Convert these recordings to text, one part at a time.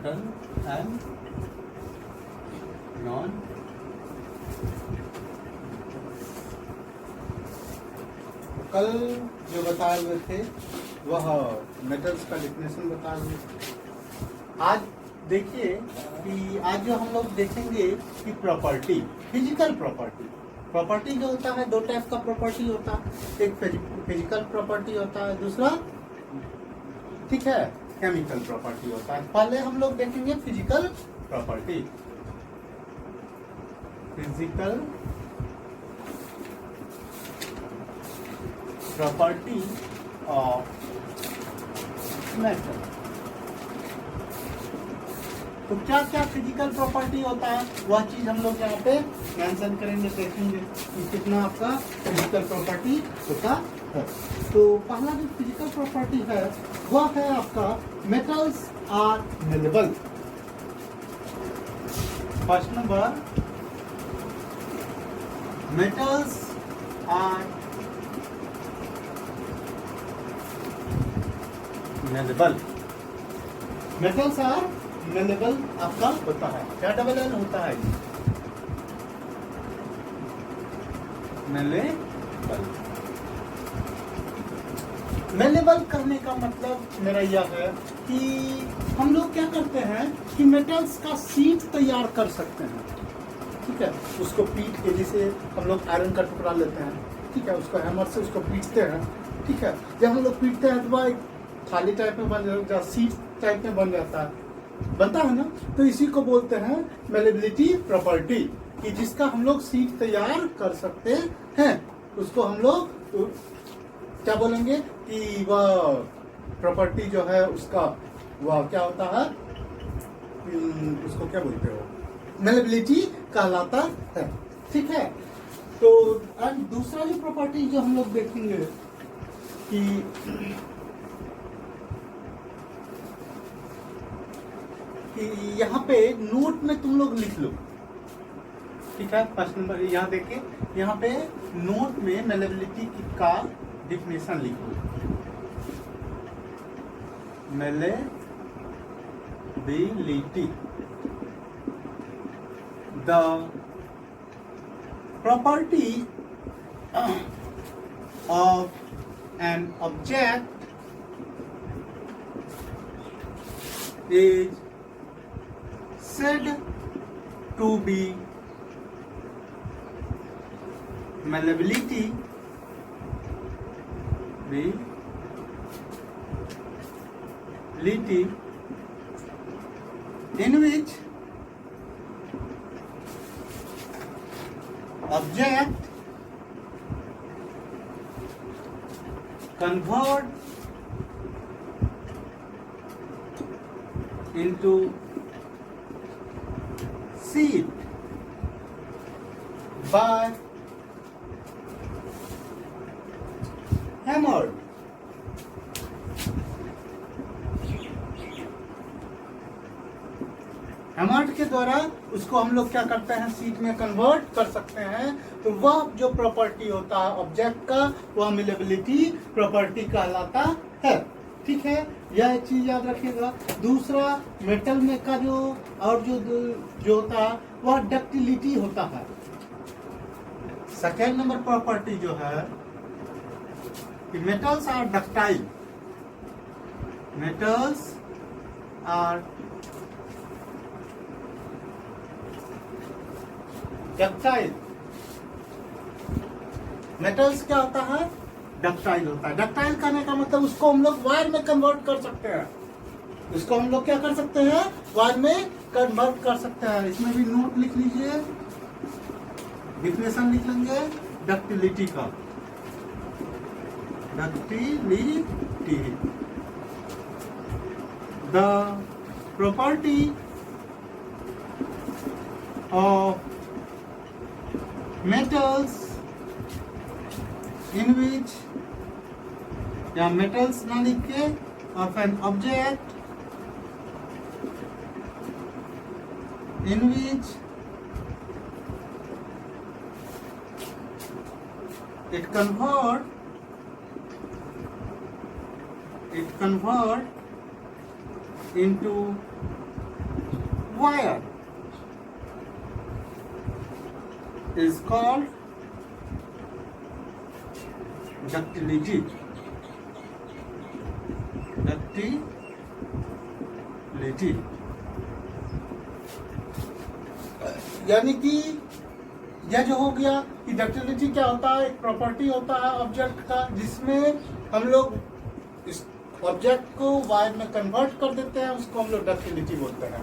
Metal and non कल जो बताए हुए थे वह मेटल्स का डिफिनेशन बताए हुए थे। आज देखिए कि आज जो हम लोग देखेंगे कि प्रॉपर्टी, फिजिकल प्रॉपर्टी जो होता है, दो टाइप का प्रॉपर्टी होता है। एक फिजिकल प्रॉपर्टी होता है, दूसरा ठीक है केमिकल प्रॉपर्टी होता है। पहले हम लोग देखेंगे physical property. Physical property of metal. तो क्या क्या फिजिकल प्रॉपर्टी होता है वह चीज हम लोग यहाँ पे मेंशन करेंगे, देखेंगे कि कितना आपका फिजिकल प्रॉपर्टी होता है। तो पहला जो फिजिकल प्रॉपर्टी है वह है आपका metals are malleable. First number, metals are malleable. Metals are malleable आपका होता है। क्या डबल एल होता है? मेलेबल। मेलेबल करने का मतलब मेरा यह है कि हम लोग क्या करते हैं कि मेटल्स का सीट तैयार कर सकते हैं। ठीक है, उसको पीट के, जैसे हम लोग आयरन का टुकड़ा लेते हैं, ठीक है, उसको हैमर से उसको पीटते हैं। ठीक है, जब हम लोग पीटते हैं तो वह थाली टाइप में बन जाता, सीट टाइप में बन जाता है, बनता है ना। तो इसी को बोलते हैं मेलेबिलिटी प्रॉपर्टी, कि जिसका हम लोग सीट तैयार कर सकते हैं, उसको हम लोग क्या बोलेंगे कि वह प्रॉपर्टी जो है उसका वह क्या होता है, उसको क्या बोलते हो, मेलेबिलिटी कहलाता है। ठीक है, तो दूसरा जो प्रॉपर्टी जो हम लोग देखेंगे कि यहाँ पे नोट में तुम लोग लिख लो। ठीक है, फर्स्ट नंबर यहाँ देखिए, यहाँ पे नोट में मेलेबिलिटी का डिफिनेशन लिखो। Malleability, the property of an object is said to be malleability in which object convert into seed by hammer। Hammer के द्वारा उसको हम लोग क्या करते हैं, सीट में कन्वर्ट कर सकते हैं। तो वह जो प्रॉपर्टी होता है ऑब्जेक्ट का, वह मेलेबिलिटी प्रॉपर्टी कहलाता है। ठीक है, यह चीज याद रखिएगा। दूसरा मेटल में का जो और जो होता है वह डक्टिलिटी होता है। सेकेंड नंबर प्रॉपर्टी जो है कि metals are ductile. Metals are ductile. Metals क्या होता है, डक्टाइल होता है। डक्टाइल करने का मतलब उसको हम लोग वायर में कन्वर्ट कर सकते हैं। इसको हम लोग क्या कर सकते हैं, वायर में कन्वर्ट कर सकते हैं। इसमें भी नोट लिख लीजिए, डिफिनेशन लिख लेंगे डक्टिलिटी का। Ductility, the property of metals in which, या metals ना लिख के, of an object in which it convert into wire is called ductility. Ductility यानी कि यह जो हो गया कि डक्टिलिटी क्या होता है, एक प्रॉपर्टी होता है ऑब्जेक्ट का, जिसमें हम लोग इस ऑब्जेक्ट को वायर में कन्वर्ट कर देते हैं, उसको हम लोग डक्टिलिटी बोलते हैं।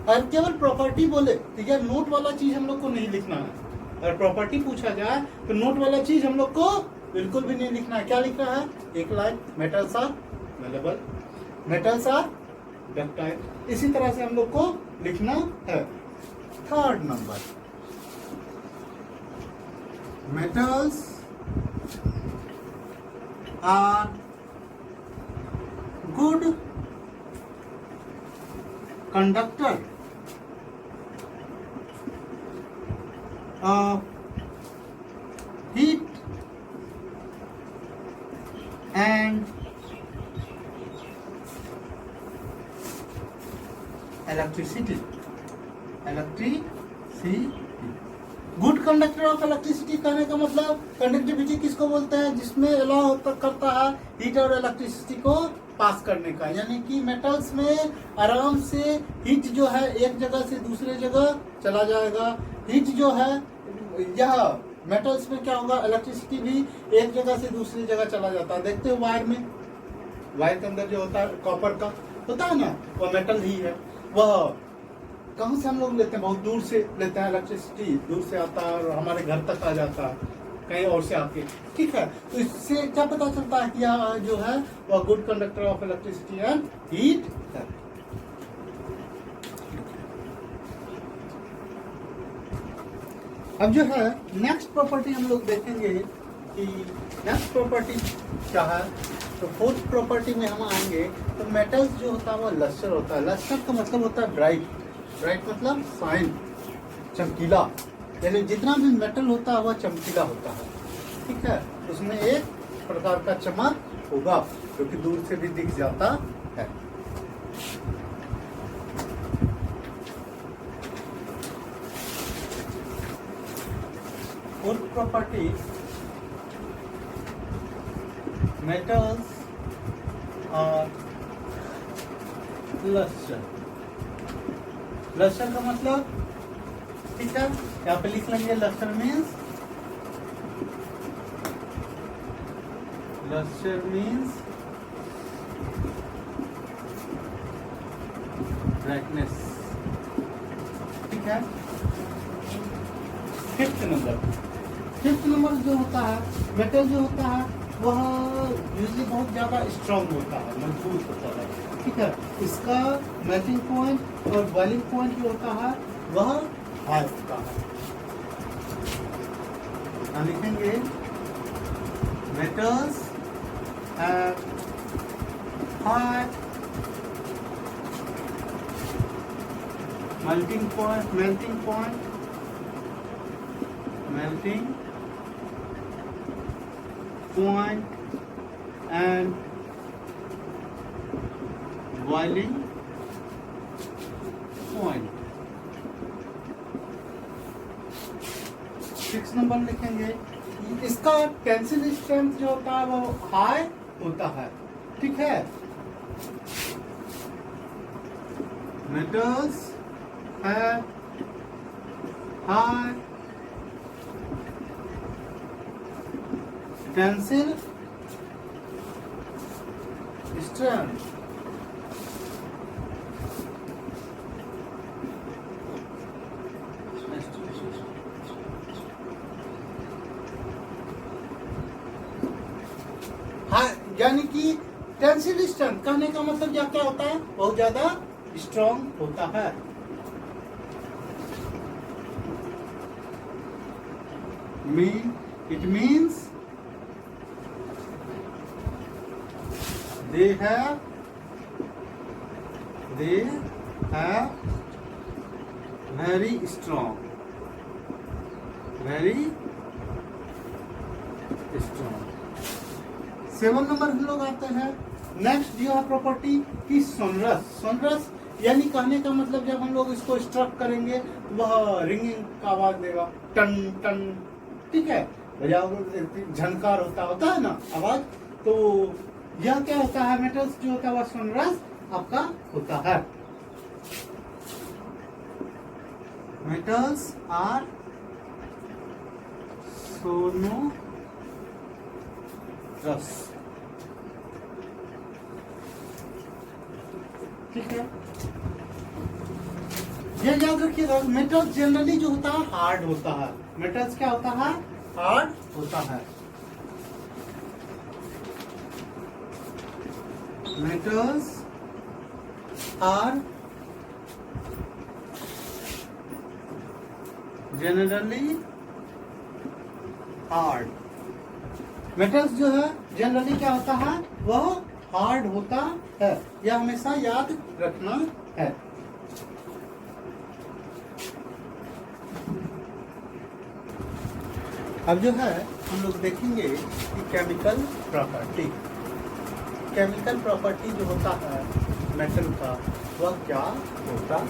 और केवल प्रॉपर्टी बोले तो यह नोट वाला चीज हम लोग को नहीं लिखना है। अगर प्रॉपर्टी पूछा जाए तो नोट वाला चीज हम लोग को बिल्कुल भी नहीं लिखना है। क्या लिखना है? एक line, metals are malleable, metals are ductile, इसी तरह से हम लोग को लिखना है। Third number, metals are good conductor of heat and electricity. Good conductor of electricity कहने का मतलब कंडक्टिविटी किसको बोलते हैं? जिसमें अलाउ करता है हीट और इलेक्ट्रिसिटी को पास करने का, यानी कि मेटल्स में आराम से हीट जो है एक जगह से दूसरे जगह चला जाएगा। हीट जो है यह मेटल्स में क्या होगा, इलेक्ट्रिसिटी भी एक जगह से दूसरी जगह चला जाता है। देखते हो वायर में, वायर के अंदर जो होता है कॉपर का होता है ना, वह मेटल ही है। वह कहाँ से हम लोग लेते हैं? बहुत दूर से लेते हैं इलेक्ट्रिसिटी, दूर से आता है और हमारे घर तक आ जाता है कहीं और से आके, ठीक है। तो इससे क्या पता चलता है कि यह जो है वह good conductor of electricity and heat है। अब जो है नेक्स्ट प्रॉपर्टी हम लोग देखेंगे कि नेक्स्ट प्रॉपर्टी क्या है। तो फोर्थ प्रॉपर्टी में हम आएंगे तो मेटल्स जो होता है वह लस्टर होता है। लस्टर का मतलब होता है ब्राइट, ब्राइट मतलब शाइन, चमकीला, यानी जितना भी मेटल होता है वह चमकीला होता है, ठीक है। उसमें एक प्रकार का चमक होगा जो कि दूर से भी दिख जाता है। फोर्थ प्रॉपर्टी, मेटल्स और लस्टर। लस्टर का मतलब, ठीक है, यहाँ पे लिख लेंगे लस्टर मीन्स ब्राइटनेस, ठीक है। फिफ्थ नंबर जो होता है, मेटल जो होता है वह यूजली बहुत ज्यादा स्ट्रांग होता है, मजबूत होता है, ठीक है। इसका मेल्टिंग पॉइंट और बॉइलिंग पॉइंट जो होता है वह हाई होता है। हम लिखेंगे metals have high melting point and boiling point। 6 number लिखेंगे, इसका टेंसिल स्ट्रेंथ जो होता है वो हाई होता है, ठीक है। Metals have high tensile strength, यानी कि टेंसिल स्ट्रेंथ कहने का मतलब क्या होता है, बहुत ज्यादा स्ट्रॉन्ग होता है। It means they have very strong, very strong। 7 number हम लोग आते हैं नेक्स्ट जो है प्रॉपर्टी की सोनरस। सोनरस यानी कहने का मतलब जब हम लोग इसको स्ट्रक करेंगे वह रिंगिंग का आवाज देगा, टन टन, ठीक है, झनकार होता है ना आवाज। तो यह क्या होता है, मेटल्स जो होता है वह सोनरस आपका होता है। मेटल्स आर सोनोरस, ठीक है। ये याद रखिएगा, मेटल्स जनरली जो होता है हार्ड होता है। मेटल्स क्या होता है, हार्ड होता है। Metals are generally hard. Metals जो है जनरली क्या होता है, वह हार्ड होता है, यह हमेशा याद रखना है। अब जो है हम लोग देखेंगे कि केमिकल प्रॉपर्टी। केमिकल प्रॉपर्टी जो होता है मेटल का वह क्या होता है।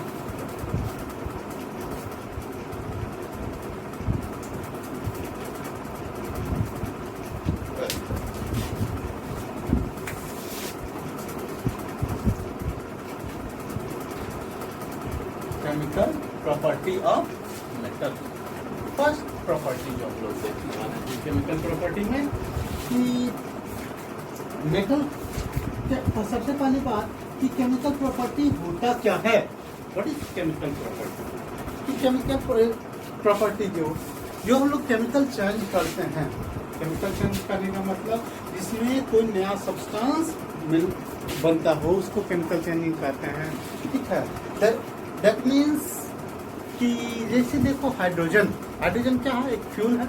Chemical property of metal. First property जो हम लोग देखने वाले हैं केमिकल प्रॉपर्टी में कि मेटल, सबसे पहली बात कि केमिकल प्रॉपर्टी होता क्या है, व्हाट इज केमिकल प्रॉपर्टी। कि केमिकल प्रॉपर्टी जो हम लोग केमिकल चेंज करते हैं, केमिकल चेंज करने का मतलब जिसमें कोई नया सब्सटेंस बनता हो उसको केमिकल चेंजिंग कहते हैं, ठीक है। दैट मीन्स कि जैसे देखो हाइड्रोजन क्या है, एक फ्यूल है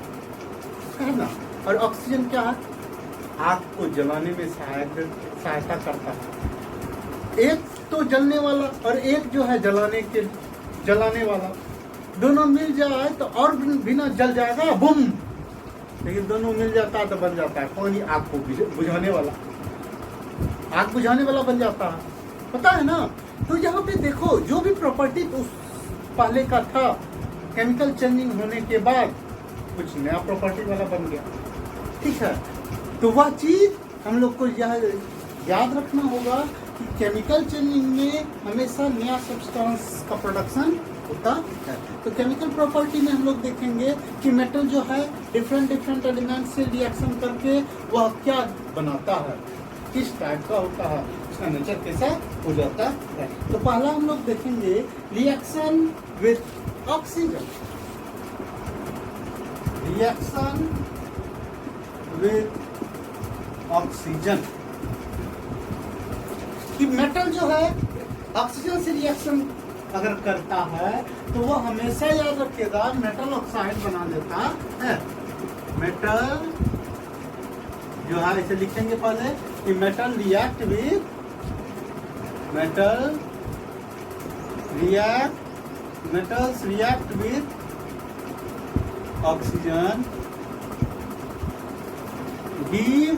ना, और ऑक्सीजन क्या है, आग को जलाने में सहायता करता है। एक तो जलने वाला और एक जो है जलाने वाला, दोनों मिल जाए तो और बिना जल जाएगा बुम, लेकिन दोनों मिल जाता है तो बन जाता है पानी, आग को बुझाने वाला बन जाता है, पता है ना। तो यहाँ पे देखो जो भी प्रॉपर्टी उस पहले का था, केमिकल चेंजिंग होने के बाद कुछ नया प्रॉपर्टी वाला बन गया, ठीक है। तो वह चीज हम लोग को याद रखना होगा कि केमिकल चेंजिंग में हमेशा नया सब्सटेंस का प्रोडक्शन होता है। तो केमिकल प्रॉपर्टी में हम लोग देखेंगे कि मेटल जो है डिफरेंट एलिमेंट से रिएक्शन करके वह क्या बनाता है, किस टाइप का होता है, उसका नेचर कैसा हो जाता है। तो पहला हम लोग देखेंगे reaction with oxygen. Reaction with oxygen कि मेटल जो है ऑक्सीजन से रिएक्शन अगर करता है तो वो हमेशा याद रखिएगा मेटल ऑक्साइड बना देता है। मेटल जो है इसे लिखेंगे पहले कि metals react with oxygen, give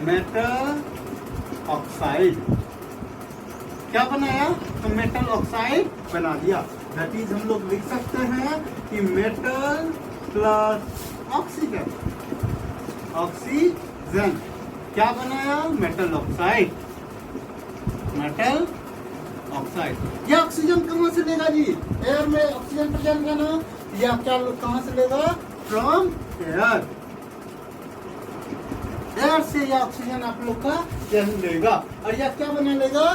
metal oxide. क्या बनाया, तो मेटल ऑक्साइड बना दिया। दैट इज हम लोग लिख सकते हैं कि मेटल प्लस ऑक्सीजन क्या बनाया, मेटल ऑक्साइड। यह ऑक्सीजन कहाँ से लेगा जी, एयर में ऑक्सीजन प्रेजेंट है ना, या क्या कहाँ से लेगा, फ्रॉम एयर से यह ऑक्सीजन आप लोग का लेगा और यह क्या बना लेगा,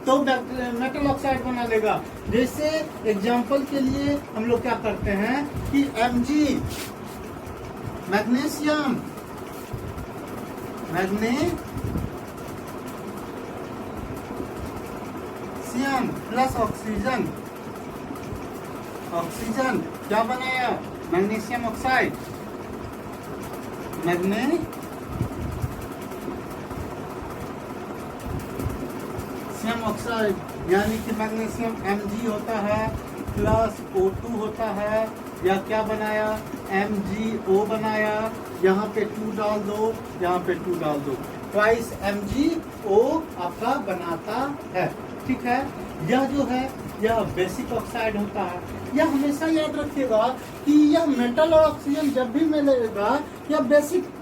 तो मेटल ऑक्साइड बना लेगा। जैसे एग्जांपल के लिए हम लोग क्या करते हैं कि Mg मैग्नीशियम प्लस ऑक्सीजन क्या बनाया, मैग्नीशियम ऑक्साइड। मैग्नीशियम ऑक्साइड यानी कि मैग्नीशियम Mg होता है प्लस O2 होता है, या क्या बनाया, MgO बनाया, यहाँ पे 2 डाल दो, यहाँ पे 2 डाल दो, ट्वाइस MgO आपका बनाता है। ठीक है, यह जो है यह बेसिक ऑक्साइड होता है। यह हमेशा याद रखिएगा कि यह मेटल और ऑक्सीजन जब भी मिलेगा यह बेसिक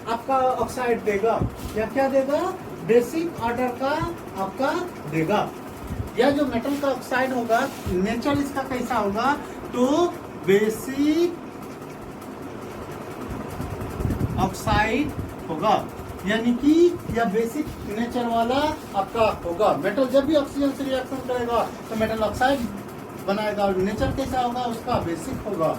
आपका ऑक्साइड देगा, या क्या देगा, बेसिक ऑर्डर का आपका देगा। यह जो मेटल का ऑक्साइड होगा नेचर इसका कैसा होगा, तो बेसिक ऑक्साइड होगा, यानी कि यह बेसिक नेचर वाला आपका होगा। मेटल जब भी ऑक्सीजन से रिएक्शन करेगा तो मेटल ऑक्साइड बनाएगा, और नेचर कैसा होगा उसका, बेसिक होगा।